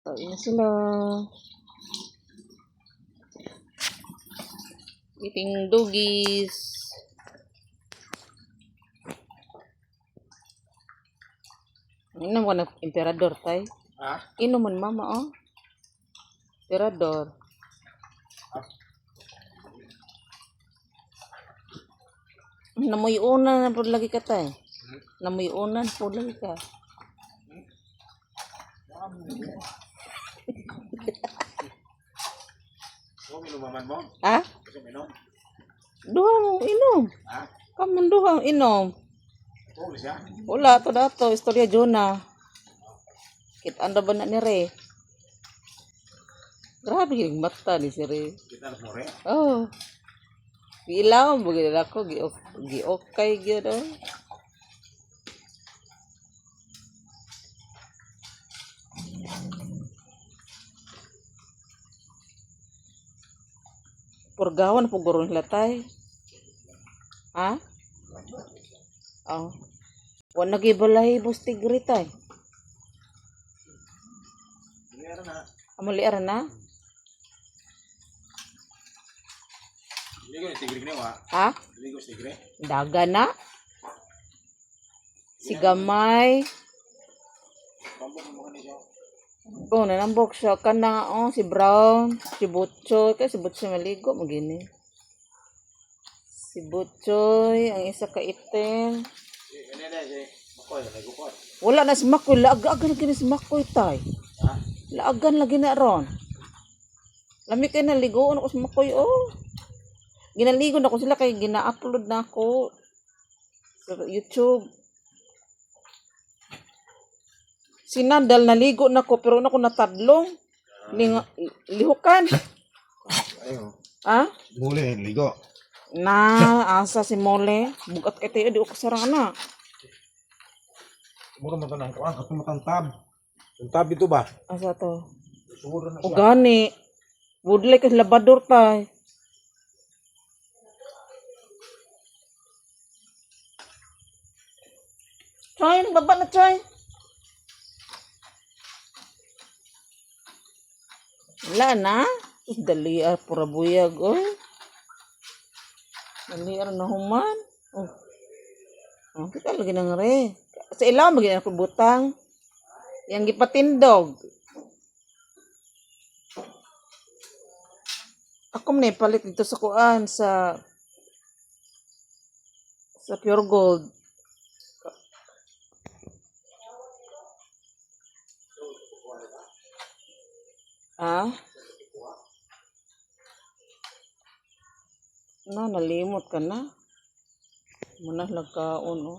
Kain na sila. Eating doggies. Inom ko na emperador, tay. Ha? Inom mo mama, oh. Emperador. Namuyunan na po lagi ka, tay. Namuyunan po lagi ka. Minuman mo? Ha? Gusto mo inom? Duha mo, inom. Ha? Kamu duha, inom. Oo, siya? Wala, to dato. Istorya Jonah. Kita ba na ni Re? Grabe yung mata ni si Re. Kita mo rin? Oh. Ilaw, bagay ako. Gi-okay, gito. Purgawan po guro nila tay. Ha? Oh. Wala nagibalahi bus tigri tay. Meron na. Amuliara na? Hindi ko yung tigre wa. Ha? Hindi ko yung tigre. Daga na? Si Gamay. Pambok mo ka niya. Oh, nanambok siya. Kana nga, oh, si Brown, si Butchoy. Kaya si Butchoy maligo, magini. Si Butchoy, ang isa ka itim. Ano na, si Makoy, nagukot. Wala na si Makoy. Laagan lagi na si Makoy, tay. Ha? Laagan lagi na ron. Lami kayo naligoon ako si Makoy, oh. Ginaligo na ko sila kaya gina-upload na ako sa YouTube. Si Nandal naligo na ko pero na ko natadlong. Lihukan. Ayo. Ha? Muli, ligo. Na, asa si Mole. Bugat kay tayo di ko kasarang na. Siguro mo ka ng kawan, kasi matantab. Yung tab ito ba? Asa to? Siguro na O siya. gani. Budlay kasi labador tay. Choy, baba na Choy. Wala na. Daliar pura buyag, oy. Daliar na human. Oh. Oh, kita lagi nang re. Sa ilaw magiging ako butang. Yang gipatindog. Ako man palit dito sa kuan sa Pure Gold. Ah? Na, nalimot ka na. Muna lang kaon, oh.